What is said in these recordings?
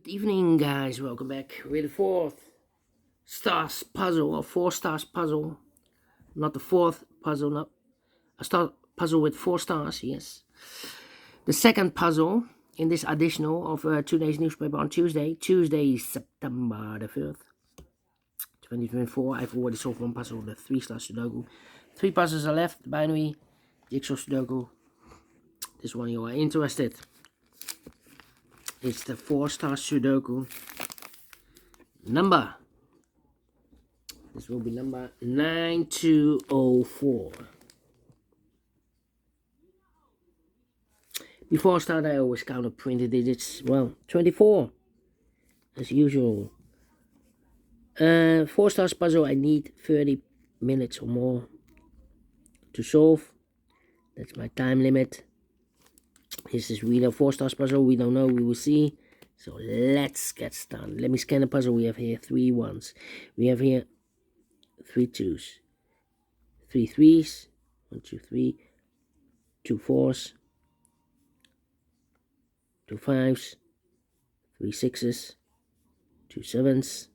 Good evening, guys. Welcome back with the fourth stars puzzle or four stars puzzle. Not the fourth puzzle, not a star puzzle with four stars. Yes, the second puzzle in this additional of today's newspaper on Tuesday, September the 5th, 2024. I've already solved one puzzle, the 3-star Sudoku. 3 puzzles are left: binary, jigsaw Sudoku. This one you are interested. It's the 4-star Sudoku. Number. This will be number 9204. Before I start, I always count up 20 digits. Well, 24, as usual. 4 stars puzzle, I need 30 minutes or more to solve. That's my time limit. This is really a 4 stars puzzle. We don't know, we will see. So let's get started. Let me scan the puzzle. We have here 3 ones. We have here 3 twos, 3 threes, 1, 2, 3, 2 fours, 2 fives, 3 sixes, 2 sevens,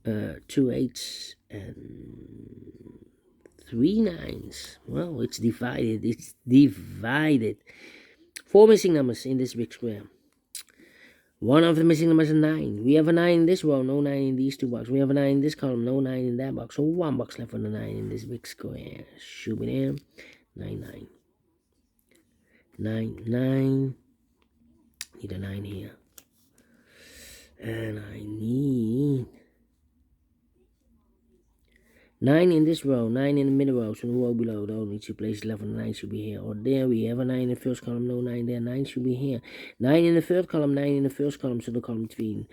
2 eights, and 3 nines. Well, it's divided. 4 missing numbers in this big square. One of the missing numbers is 9. We have a 9 in this row, no 9 in these 2 boxes. We have a 9 in this column, no 9 in that box. So 1 box left for the 9 in this big square. Should be there. 9, 9. 9, 9. Need a 9 here. And I need 9 in this row, 9 in the middle row, so the row below, the only 2 places left on the 9 should be here. Or there, we have a 9 in the first column, no 9 there, 9 should be here. 9 in the third column, 9 in the first column, so the column between.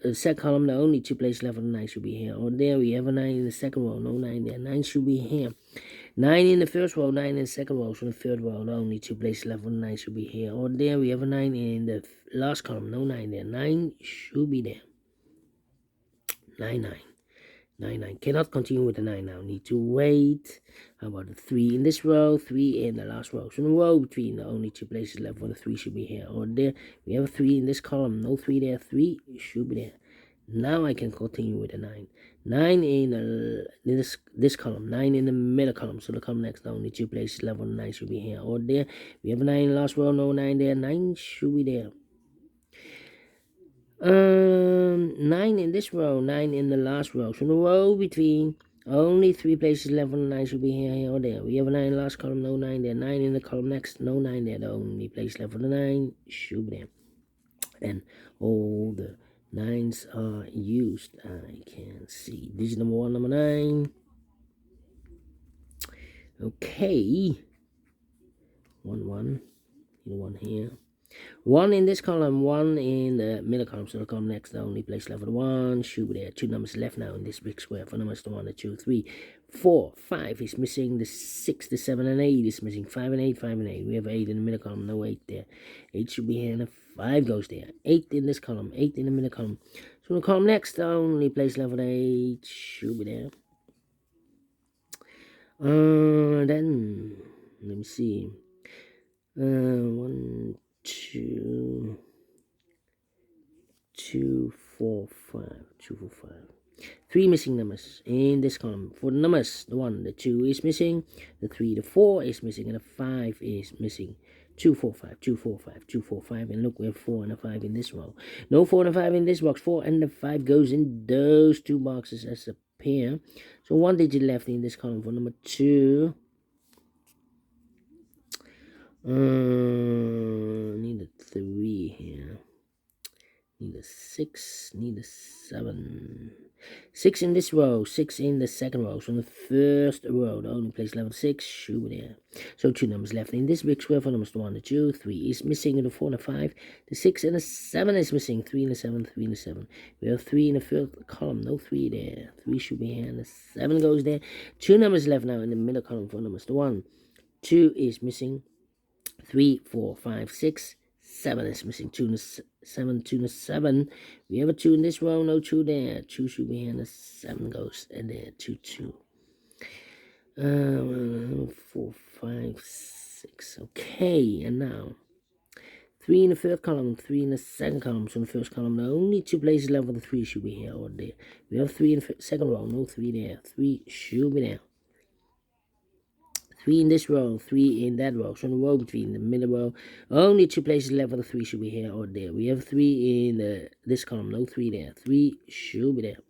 The second column, the only 2 places left on the 9 should be here. Or there, we have a 9 in the second row, no 9 there, 9 should be here. 9 in the first row, 9 in the second row, so the third row, the only 2 places left on the 9 should be here. Or there, we have a 9 in the last column, no 9 there, 9 should be there. 9, 9. 9, 9. Cannot continue with the 9 now. Need to wait. How about the 3 in this row? 3 in the last row. So the row between the only 2 places left for the 3 should be here. Or there. We have a 3 in this column. No 3 there. 3 should be there. Now I can continue with the 9. 9 in this column. 9 in the middle column. So the column next, the only 2 places left for the 9 should be here. Or there. We have a 9 in the last row. No 9 there. 9 should be there. 9 in this row, 9 in the last row. So the row between, only 3 places left on the 9 should be here, or there. We have a 9 in the last column, no 9 there. 9 in the column next, no 9 there. The only place left for the 9 should be there. And all the 9s are used. I can see. Digit number 1, number 9. Okay. 1, 1. Need 1 here. 1 in this column, 1 in the middle column, so the column next, the only place left for the 1 should be there. 2 numbers left now in this big square. For numbers, the 1, the 2, 3, 4, 5 is missing. The 6, the 7, and 8 is missing. 5 and 8, 5 and 8. We have 8 in the middle column, no 8 there. 8 should be here, and the 5 goes there. 8 in this column, 8 in the middle column. So the column next, the only place left for the 8 should be there. Then, let me see. 1, 2, 4, 5. 2, 4, 5. 3 missing numbers in this column. For the numbers, the 1, the 2 is missing, the 3, the 4 is missing, and the 5 is missing. 2, 4, 5, 2, 4, 5, 2, 4, 5, and look, we have 4 and a 5 in this row. No 4 and a 5 in this box. 4 and the 5 goes in those 2 boxes as a pair. So 1 digit left in this column for number 2. Need a 3 here. Need a 6. Need a 7. 6 in this row. 6 in the second row. So in the first row, the only place left 6 should be there. So 2 numbers left in this big square. For numbers 1 and 2. 3 is missing. And the 4 and the 5. The 6 and the 7 is missing. 3 and the 7. 3 and the 7. We have 3 in the third column. No 3 there. 3 should be here. And the 7 goes there. 2 numbers left now in the middle column. For numbers 1. 2 is missing. 3, 4, 5, 6, 7 is missing. 2 and 7, 2 and 7. We have a 2 in this row, no 2 there. 2 should be here, and the 7 goes in there. 2, 2. 4, 5, 6. Okay, and now 3 in the third column, 3 in the second column. So in the first column, the only 2 places left with the 3 should be here or there. We have 3 in the second row, no 3 there. 3 should be there. 3 in this row, 3 in that row. So in the row between the middle row, only 2 places left with the 3 should be here or there. We have 3 in this column, no 3 there. 3 should be there.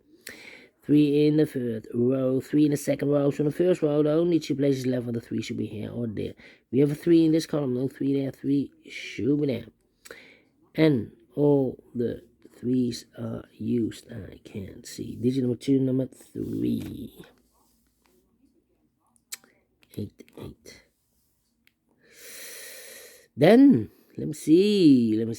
3 in the third row, 3 in the second row. So in the first row, the only 2 places left with the 3 should be here or there. We have a 3 in this column, no 3 there. 3 should be there. And all the 3's are used. I can't see. Digit number 2, number 3. 8, 8. Then, let me see. 7,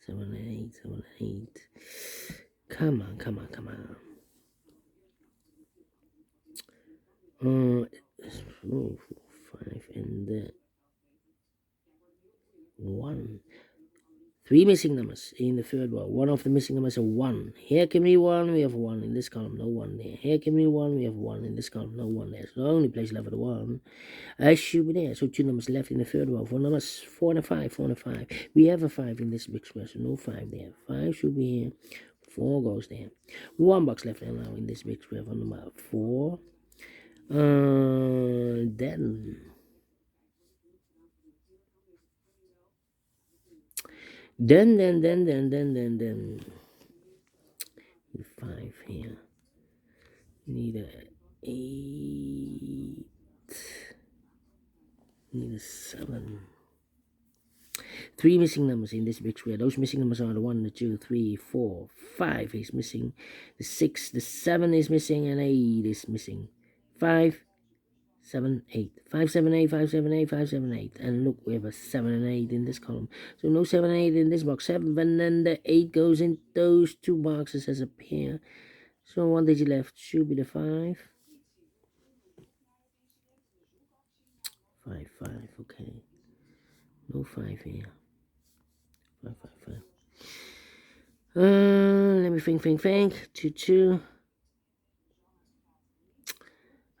8, 7, 8. Come on. 4, 5, and 1. 3 missing numbers in the third row. One of the missing numbers is 1. Here can be 1, we have 1 in this column, no 1 there. Here can be 1, we have 1 in this column, no 1 there. So the only place left with 1 should be there. So 2 numbers left in the third row. 4 numbers, 4 and a 5, 4 and a 5. We have a 5 in this big square, so no 5 there. 5 should be here. 4 goes there. 1 box left now in this big square for number 4. Then 5 here. Need a 8. Need a 7. 3 missing numbers in this big square. Those missing numbers are the 1, the 2, 3, 4, 5 is missing. The 6, the 7 is missing, and 8 is missing. 5, 7, 8. 5, 7, 8, 5, 7, 8, 5, 7, 8. And look, we have a 7 and 8 in this column. So no 7 and 8 in this box. 7 and then the 8 goes in those 2 boxes as a pair. So 1 digit left should be the 5. 5, 5, okay. No 5 here. 5, 5, 5. Let me think. 2, 2.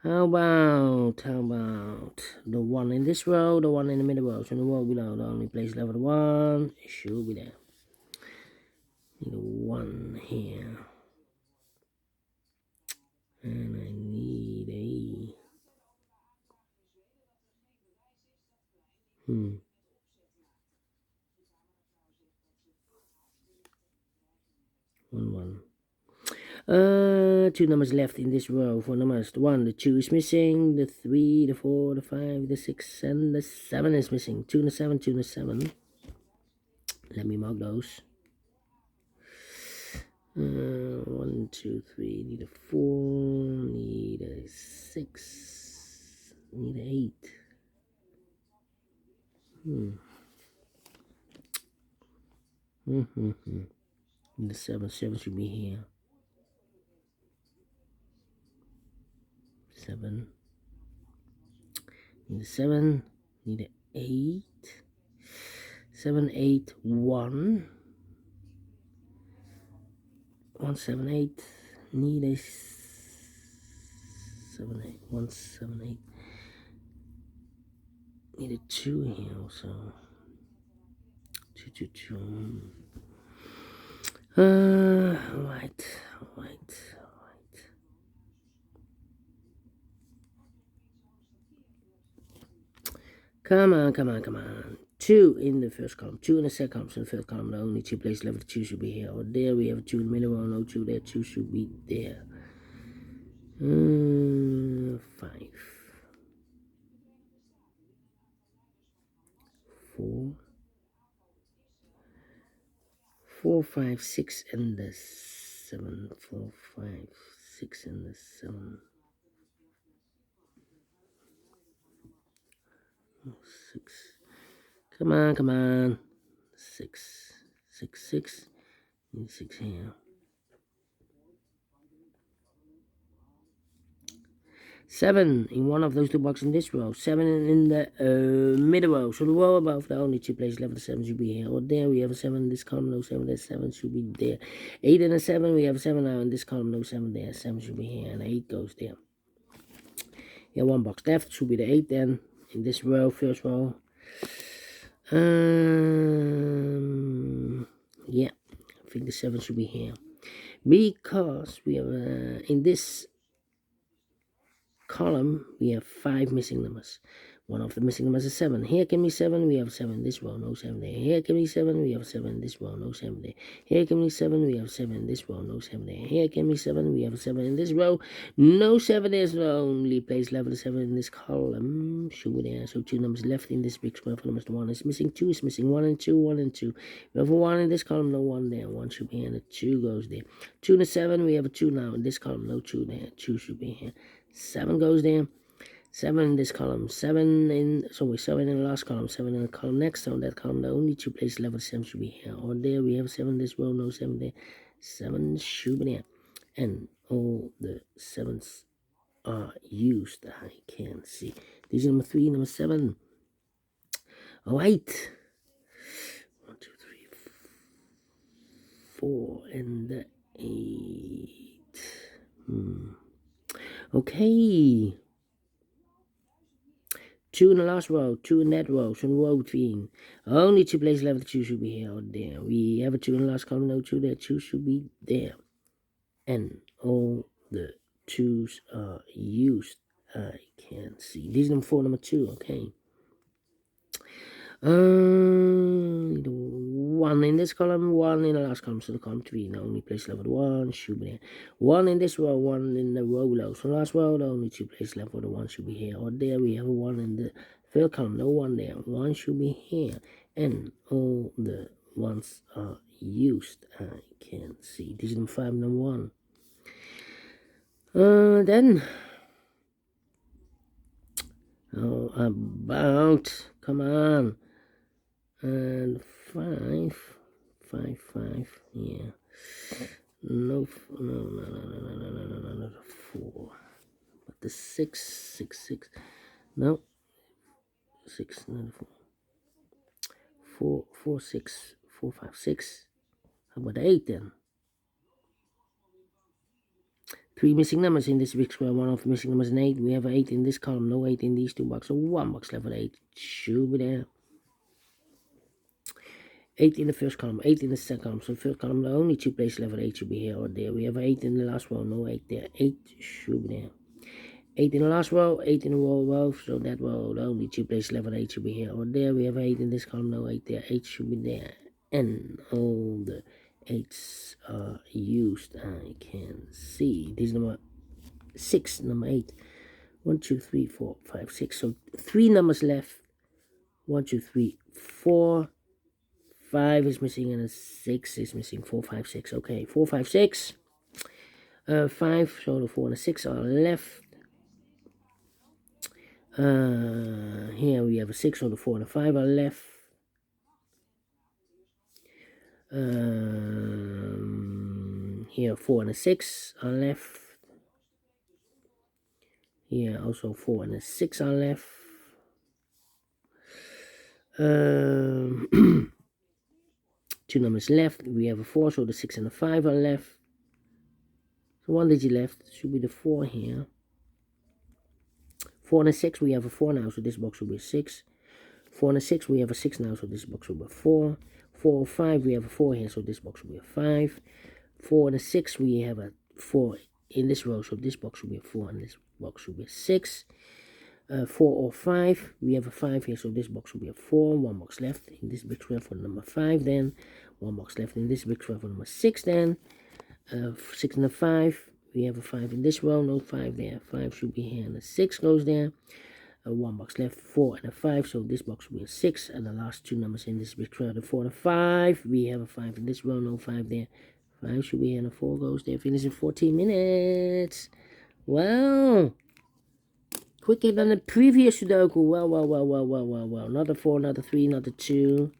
How about the 1 in this row, the 1 in the middle row? So in the row below, the only place left with 1 should be there. Need a 1 here. And I need a 1. 2 numbers left in this row. 4 numbers. The 1, the 2 is missing. The 3, the 4, the 5, the 6, and the 7 is missing. 2 and the 7, 2 and the 7. Let me mark those. 1, 2, 3. Need a 4. Need a 6. Need a 8. Need a 7. 7 should be here. 7. Need a 7. Need a 8. 7, 8, 1. 1, 7, 8. Need a 7, 8. 1, 7, 8. Need a 2 here also. 2, 2, 2. Right. Come on. 2 in the first column, 2 in the second column. So in the first column, the only 2 places left with 2 should be here or there. We have a 2 in the middle row, no 2 there. 2 should be there. 5. 4, 5, 6, and the 7. 4, 5, 6, and the 7. 6. Come on. 6. 6. Need 6 here. 7 in one of those 2 boxes in this row. 7 in the middle row. So the row above, the only 2 places left with 7 should be here or there. We have a 7 in this column, no 7 there. 7 should be there. 8 and a 7, we have a 7 now in this column, no 7 there. 7 should be here, and 8 goes there. Yeah, 1 box left. Should be the 8 then. In this row, first row. Yeah, I think the 7 should be here. Because we have, in this column, we have 5 missing numbers. One of the missing numbers is 7. Here can be 7, we have 7 in this row, no 7 there. Here can be 7, we have 7 in this row, no 7 there. Here can be 7, we have 7 in this row, no 7 there. Here can be 7, we have 7 in this row, no 7 there. So the only place left is 7 in this column. Should be there. So 2 numbers left in this big square for numbers. 1 is missing, 2 is missing, 1 and 2, 1 and 2. We have a 1 in this column, no 1 there. 1 should be here, and a 2 goes there. 2 and a 7, we have a 2 now in this column, no 2 there. 2 should be here. 7 goes there. 7 in this column, 7 in the last column, 7 in the column next. So that column, the only 2 places left with 7 should be here. Or there, we have 7 in this row, no 7 there. 7 should be there. And all the 7s are used. I can see. These are number 3, number 7. Oh, 8. 1, 2, 3, 4, and the 8. Okay. 2 in the last row, 2 in that row, so in the row between. Only 2 places left, the 2 should be here or there. We have a 2 in the last column, no 2 there, 2 should be there. And all the 2s are used. I can't see. These are number 4, number 2, okay. 1 in this column, 1 in the last column, so the column 3. The only place left with 1 should be there. 1 in this row, 1 in the row below. So last row, the only 2 places left with the 1 should be here or there. We have a 1 in the third column, no 1 there. 1 should be here. And all the 1s are used. I can't see. This is number 5, number 1. Then, how about, come on. And 5, yeah. No, 4. But the 6, no. 6, no, 4. 4, 6, 4, 5, 6. How about the 8 then? 3 missing numbers in this big square. One of the missing numbers is an 8. We have an 8 in this column, no 8 in these 2 boxes. So 1 box left with 8. Should be there. 8 in the first column, 8 in the second column. So the first column, the only 2 places left with 8 should be here or there. We have 8 in the last row, no 8 there. 8 should be there. 8 in the last row, 8 in the row, so that row, the only 2 places left with 8 should be here or there. We have 8 in this column, no 8 there. 8 should be there. And all the 8s are used. I can see. This is number 6, number 8. 1, 2, 3, 4, 5, 6. So 3 numbers left. 1, 2, 3, 4. 5 is missing and a 6 is missing. 4, 5, 6. Okay, 4, 5, 6. 5, so the 4 and the 6 are left. Here we have a 6, so the 4 and the 5 are left. Here 4 and a 6 are left. Here also 4 and a 6 are left. 2 numbers left. We have a 4, so the 6 and the 5 are left. So 1 digit left. Should be the 4 here. 4 and a 6, we have a 4 now, so this box will be a 6. 4 and a 6, we have a 6 now, so this box will be a 4. 4 or 5, we have a 4 here, so this box will be a 5. 4 and a 6, we have a 4 in this row, so this box will be a 4, and this box will be a 6. 4 or 5, we have a 5 here, so this box will be a 4. 1 box left in this big square for number 5 then. 1 box left in this big square for number 6 then. 6 and a 5, we have a 5 in this row, no 5 there. 5 should be here, and a 6 goes there. 1 box left, 4 and a 5, so this box will be a 6. And the last 2 numbers in this big square, the 4 and a 5. We have a 5 in this row, no 5 there. 5 should be here, and a 4 goes there. Finish in 14 minutes. Well, quicker than the previous Sudoku. Well. Not a 4, not a 3, not a 2.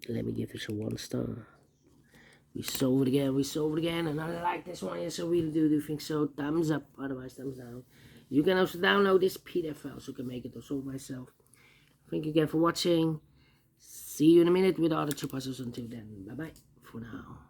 Let me give this a 1 star. We solved it again, and I like this one, yes I really do think so. Thumbs up, otherwise thumbs down. You can also download this PDF file so you can make it or solve myself. Thank you again for watching. See you in a minute with the other 2 puzzles. Until then, bye bye for now.